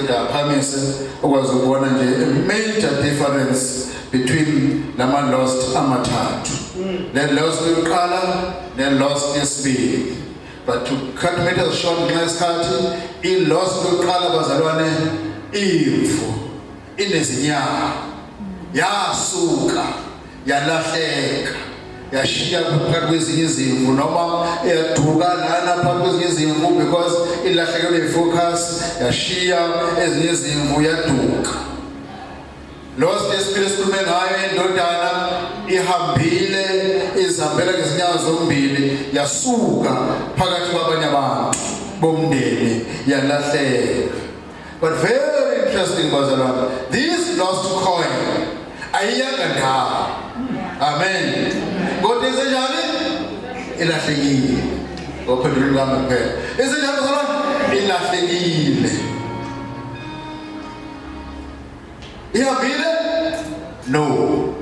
kodwa phamise ukwazi ukubona nje a major difference between lama lost amathathu. Le lost yokuqala ne lost yesibili. But to cut matters short ngesikhathi I lost yokuqala bazalwane imfu inezinyama yasuka yalahleka yashiya phakathi kwezinye izimvu noma yaduka lana phakathi kwezinye izimvu because ilahlekelwe ifocus yashiya ezinye izimvu yaduka. Lost yesibili esikhulume ngayo indodana ihambile izihambela ngezinyawo zombili yasuka phakathi kwabanye abantu bomndeni yalahleka. But very interesting bazalwane, this lost coin ayiyanga ndawo. Amen. Kodwa isenjani? Ilahlekile. Ngophendula ngami kuphela. Isenjani bazalwane? Ilahlekile. Ihambile? No.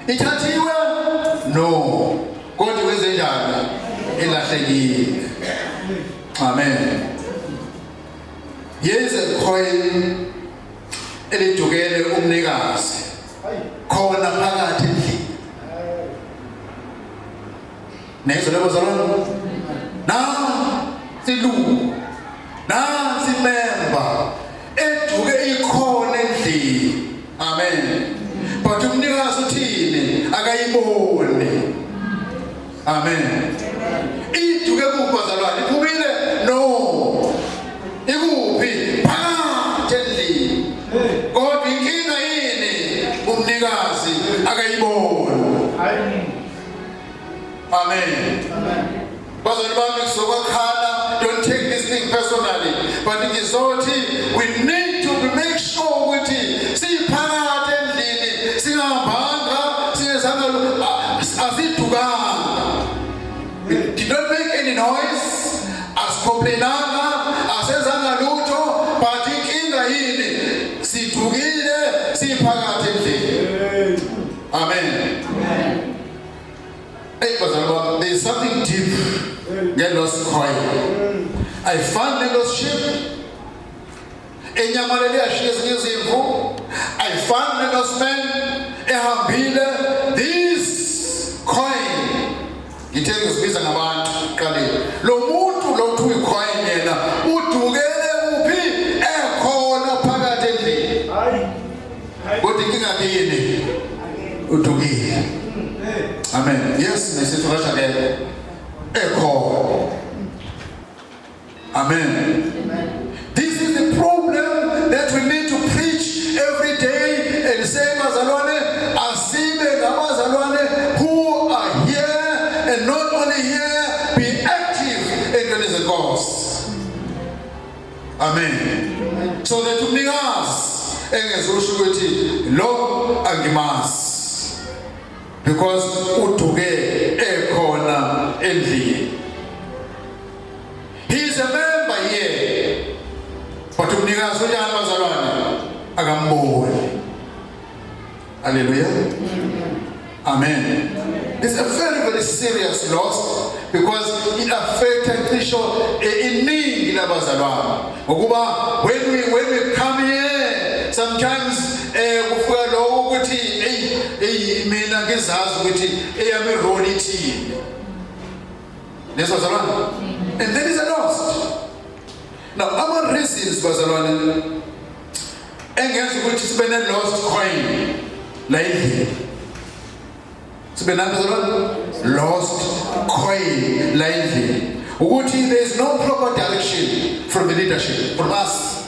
Ithathiwe? No. Kodwa isenjani? Ilahlekile. Amen. Here is a coin elidukele umnikazi khona phakathi endlini. Nezo lebo zalona na silu na simemba eduke ikhona endlini. Amen. But umnikazi uthini akayibone. Amen. Iduke kubazalwane iphumile? No. Ikuphi? Phakathi endlini. Kodwa inkinga yini? Umnikazi akayibona. Amen. Bazalwane bami kuzokwakhala, don't take this thing personally, but ngizothi we need to make sure ukuthi siphakathi endlini singahambanga singezanga asidukanga. Did not make any noise, asicomplainanga, asenzanga lutho, but inkinga yini? Sidukile siphakathi endlini. Amen. Hey, bazalwane, there is something deep. Get lost coin. I found the lost sheep. Enyamalele ashiya ezinye izimvu. I found the lost man. Ehambile. This coin. Ngithe ngisibiza ngabantu qale. Lo muntu lo thu icoin yena udukele kuphi? Ekhona phakathi endlini. Kodwa inkinga yini? Udukile. Amen. Yes, nesithi kasha ke ekhona. Amen. This is the problem that we need to preach every day and say bazalwane asibe ngabazalwane who are here and not only here, be active in the cause. Amen. So that umnikazi engezusho ukuthi lo angimazi because uduke ekhona endlini. He is a member here, but umnikazi unjani bazalwane akamboni. Hallelujah. Amen. It's a very, very serious loss because it affected Christian iningi labazalwane. Ngokuba when we come here, sometimes kufika lo ukuthi mina ngizazi ukuthi eyami role ithini. Nesazalwane. And there is a lost. Now, our reasons bazalwane engenza ukuthi sibe ne lost coin la endlini. Sibe nabazalwane lost coin la endlini. Ukuthi there is no proper direction from the leadership, from us.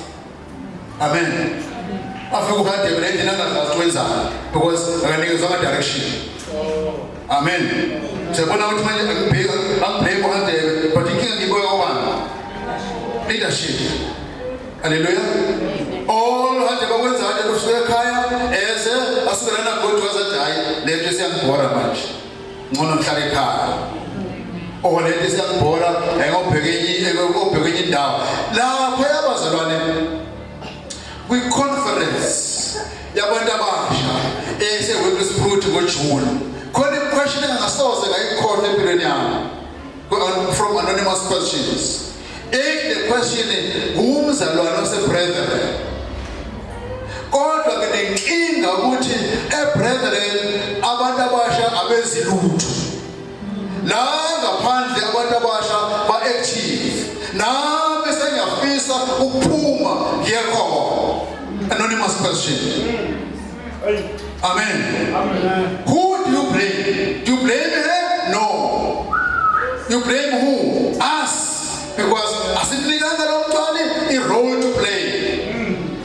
Amen. Afika ukade belendini angazazi wenzani because akanikezwa direction. Amen. Sebona ukuthi manje angibheka uHadebe but inkinga ngibuka kwabani? Leadership. Hallelujah. All Hadebe wenzayo kusuka ekhaya eze asukelana godwa azathi hayi lento siyangibhora manje. Ngcono ngihlala ekhaya. Oh lento siyangibhora ngobheka enye indawo. Lapho yabazalwane we conference yabantu abasha eseWorld Spirit ngoJune. Khona question engasoze ngayikhona empilweni yami from anonymous questions. The question ngumzalwane osebrethren ukuthi brethren abantu abasha abezilutho la ngaphandle abantu abasha ba-active nami sengiyafisa ukuphuma ngiyekhona. Anonymous question. Amen. Who do you blame? Do you blame her? No. You blame who? Us. Because asikunikanga lo mntwana i-role to play.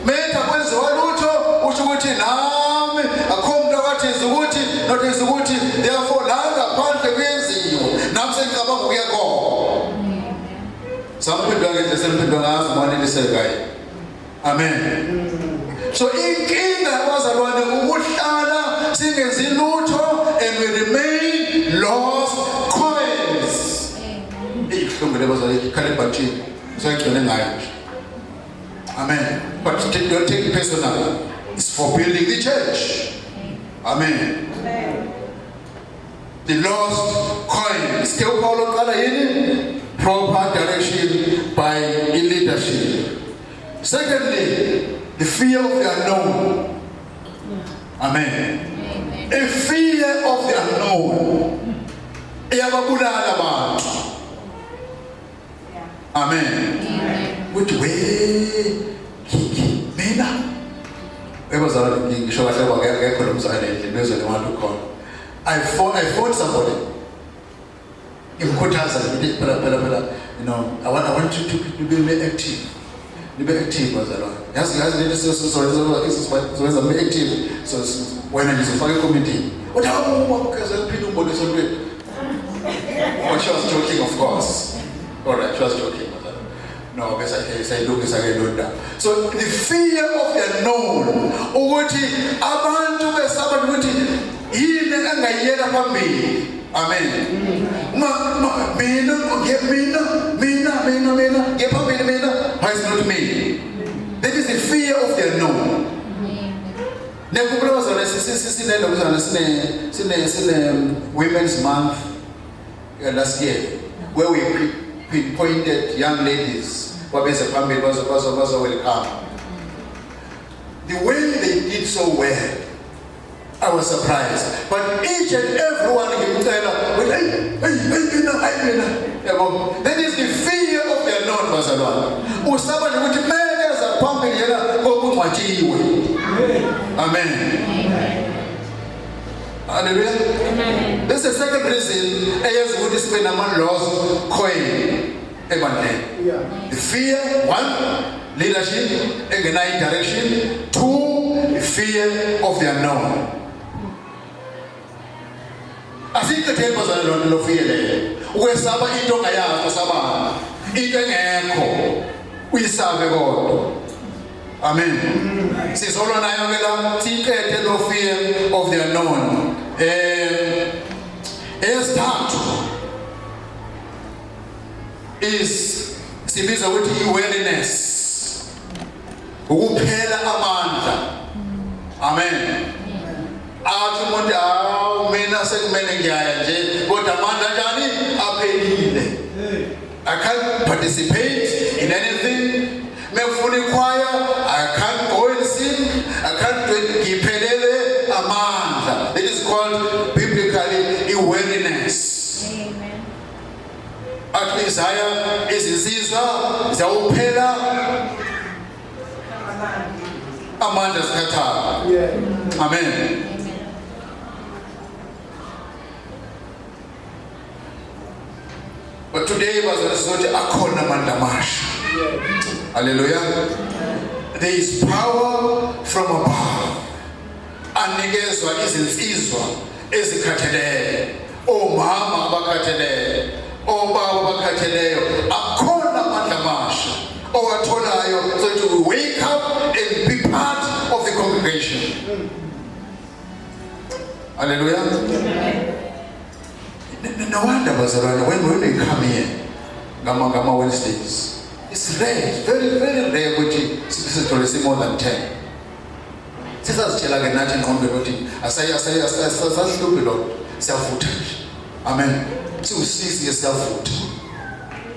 Meta kwenziwa lutho usho ukuthi nami akho umuntu akathenza ukuthi nothenza ukuthi therefore la ngaphandle kuyenziwa nami sengicabanga ukuya khona. Samphendula ngendlela semphendula ngazo manje lisekayo. Amen. So inkinga yabazalwane ukuhlala singenzi lutho and we remain lost coins. Ihlungu lebazalwane ikhale bathini sayigcine ngayo. Amen. But don't take it personal. It's for building the church. Amen. Amen. The lost coin. Still Paulo qala yini? Proper direction by leadership. Secondly, the fear of the unknown. Amen. A fear of the unknown. Iyababulala abantu. Amen. Which way? Mina. Ebazalwane ngisho kahle akekho lo mzalwane nezwe lemantu khona. I fought somebody. Imkhuthaza ngithi phela you know I want you to be active. Be active bazalwane. Yazi lethi so be active. So wena ngizofaka committee. Uthakuza liphila umboniso lwethu. But she was joking, of course. All right, she was joking. No, so the fear of the unknown. Ukuthi abantu besaba ukuthi yini engayiyela phambili. Amen. Mina ngephambili mina. How is not me? That is the fear of the unknown. Nekubulazana sine Women's Month last year where we pinpointed young ladies wabese phambili bazo welcome. The way they did so well, I was surprised. But each and everyone ngimcela that is the fear of the unknown bazalwane. Usaba ukuthi mekeza phambili yena kokungcwatshiwe. Amen. Hallelujah. Amen. This is the second reason ayes would spend a man lost coin. The fear, one, leadership, again, direction. Two, the fear of the unknown. I think the temples are not no fear. We saba ito kaya to saba. Ito ngeko. We serve God. Amen. Since all on I have no fear of the unknown. Start is sibiza ukuthi awareness. Ukuphela amandla. Amen. Athi umuntu mina sekumele ngiyaya nje kodwa amandla njani aphelile. I can't participate in anything. Mefuni choir, I can't go and sing. I can't do it. Ngiphelele amandla. It is called biblically awareness. Amen. At Isaiah izinsizwa zawuphela amandla sikhatha. Amen. But today was not akhona amandla amasha. Hallelujah. There is power from above. Anikezwa izinsizwa ezikhatheleyo. Omama abakhatheleyo. Obaba abakhatheleyo. Akhona amandla amasha owatholayo so to wake up and be part of the congregation. Hallelujah. No wonder when they come here, Gama Wednesdays, it's rare, very, very rare which is to receive more than 10. Sisters tell like nothing on the routine. I say, stupid self-footage. Amen. So seize yourself foot.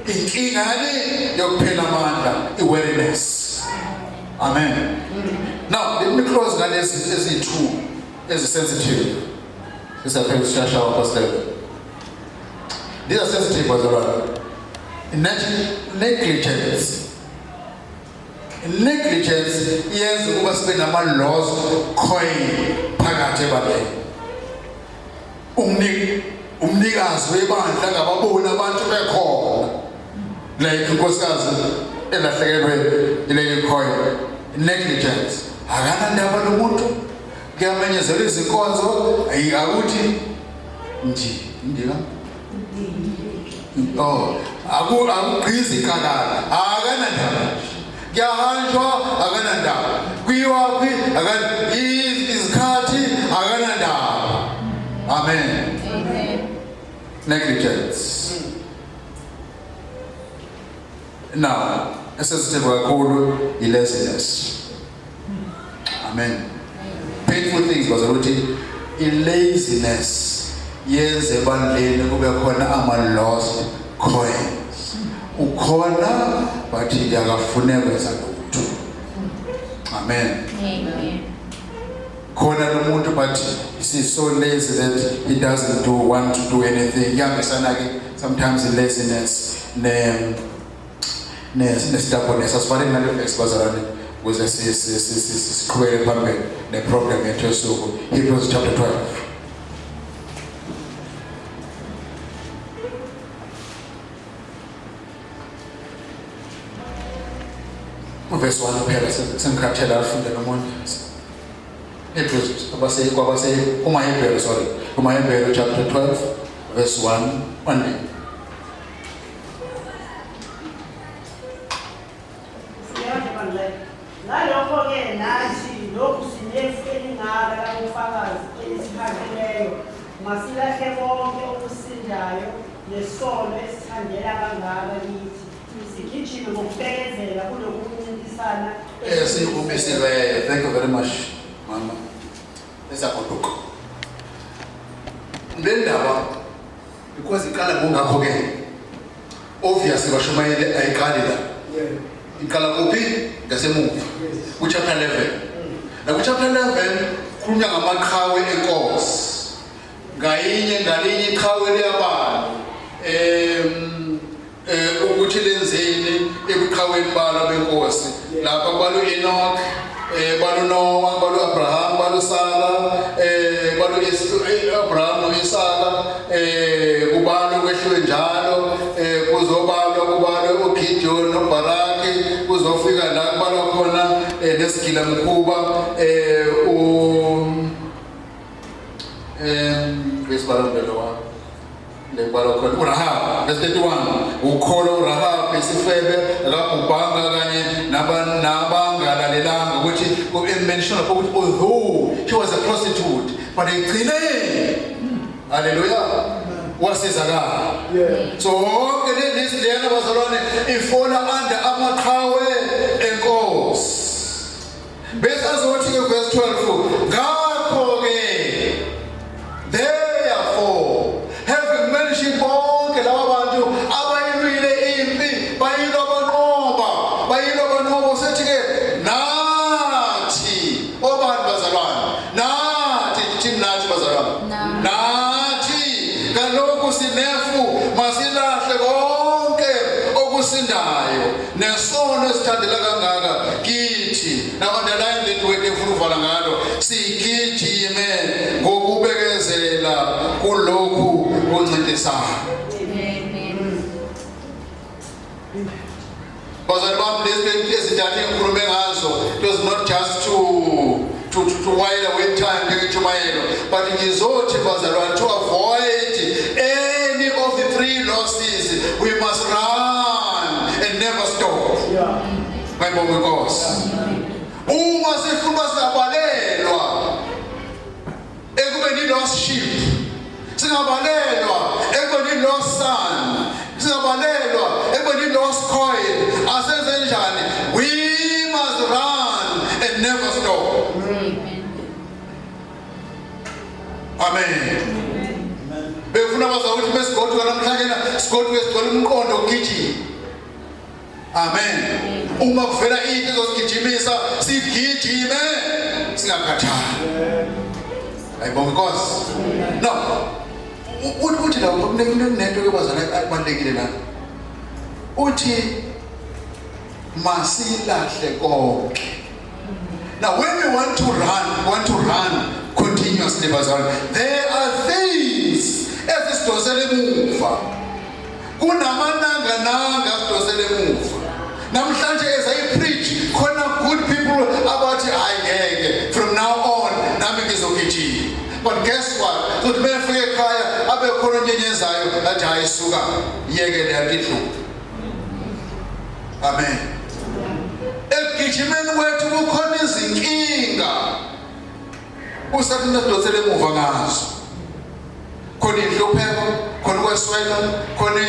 In Ingani, your penamanda, awareness. Amen. Now, let me close with as two, as sensitive. This is a special apostle. These are sensitive as well. Negligence. Negligence, yes, we must be a lost coin. Pagate umnikazi webandla ngababona abantu bekhona like inkosikazi elahlekelwe ile coin. Negligence akana ndaba lomuntu kuyamenyezela izinkonzo akuthi ndika akugqizi kakala akana ndaba kuyahanjwa akana ndaba kuyiwaphi akana izikhathi akana ndaba. Amen. Negligence. Now, a sensitive word laziness. Amen. Painful things was already in laziness. Yes, ebandleni kube khona ama lost coins. Ukhona but yakafuneka zakuthu. Amen. Amen. Khona nomuntu but he's so lazy that he doesn't want to do anything. Sometimes the laziness stubbornness asifane nalo esibazalwane ukuze siqhubeke phambili neprogram yethu yosuku. Hebrews chapter 12. Verse 1 kuphela sengikhathela afunde nomonye. Hebrews Hebrews chapter 12 verse 1 only. Ngalokho-ke nathi lokhu sinefu elingaka labofakazi elisiphakileyo masilahle konke okusindayo nesono esithandela kangaka kithi sigijime ngokubekezela kulokuncintisana. Thank you very much, Mama. Ezagoduka ndendaba because ikala ngongakho-ke obviously bashumayele ayiqali la. Ikala kuphi ngasemuva kuchapter 11. Na kuchapter 11 kukhulunywa ngamaqhawe enkosi ngayinye ngalinye iqhawe liyabantu ukuthi lenzeni ebuqhaweni balo benkosi. Lapha kubalwa Enoch, balu Noah, balu Abraham, balu Sarah, balu Abraham noIsaka, kubalwa kwehliwe njalo, kuzobalwa kubalwa uGideon noBaraki, kuzofika la kubalwa khona nesigila mkhuba besibalo uRahab, verse 31. Ukholo uRahab isifebe akabhubhanga kanye nabangalalelanga ukuthi mention ukuthi although she was a prostitute but egcine hallelujah wasizakala. So wonke le list lena bazalwane ifona under amaqhawe enkosi. Bese azothi ke verse 12 ngakho-ke therefore having mentioned bonke laba bantu abayilwile impi bayilwa banqoba sethi-ke nathi obani bazalwane nathi bazalwane nathi kaloku sinefu masilahle konke okusindayo nesono esithandela kangaka kithi. Now underline that word efuna uvala ngalo sigijime ngokubekezela kulokhu kuncintisana. Bazalwane bami lezi ezintathu engikhulume ngazo it was not just to while away time ngentshumayelo but ngizothi bazalwane to avoid any of the three losses we must run and never stop. Ngayibonga inkosi. Uma sifuna siyabalelwa ekubeni lost sheep, singabalelwa ekubeni lost son, singabalelwa ekubeni lost coin. Asenze njani? We must run and never stop. Amen. Befuna bazakuthi besigodwa namhlanje sigodwe sigcwele umqondo ugijima. Amen. Uma kuvela into ezosigijimisa sigijime singakhathali. Ayibonge Nkosi. No. Uthi la kunento yobazana abalekile la. Uthi masilahle konke. Now when we want to run continuously bazalwane, there are things ezisidosele emuva. Kunamananga sidosele emuva. Namhlanje as I preach, khona good people abathi ayeke from now on nami ngizogijima. But guess what? Kuthi befike ekhaya abe khona onyenyezayo athi ayisuka yeke leyantihlo. Amen. Ekugijimeni kwethu kukhona izinkinga usathina sidosele emuva ngazo. Khona inhlupheko, khona ukweswela, khona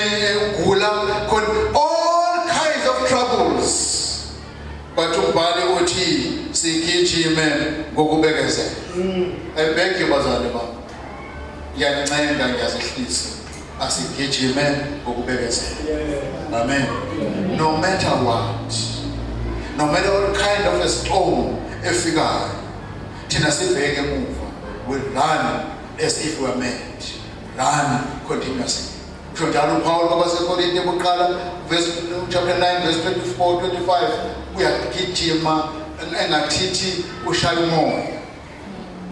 ukugula, khona all kinds of troubles. But umbhali uthi sigijime ngokubekezela. I beg you bazalwane bami. Ngiyanicela ngiyazihlisa. Asigijime ngokubekezela. Amen. No matter what. No matter what kind of a storm efikayo. Thina sibheke emuva. We run as if we are mad. Run continuously. Njalo Paul kwabaseKorinte ebuqala verse chapter 9 verse 24 25 uyagijima engathithi ushaya umoya.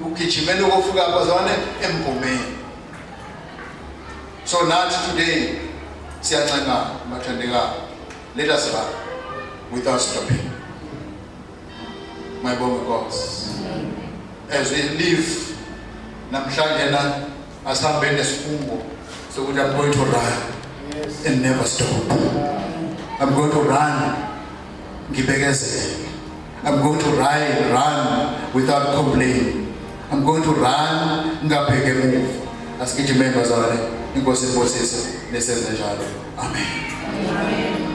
Ugijimela ukufika bazalwane emgomeni. So not today siyancengana bathandekayo. Let us run without stopping. My bonge Nkosi. As we live namhlanje na asihambe nesifungo sokuthi I'm going to run and never stop. I'm going to run ngibekezele. I'm going to run without complaining. I'm going to run ngabheke emuva. Asigijimeni bazalwane. Inkosi ibusise nesenze njalo. Amen. Amen.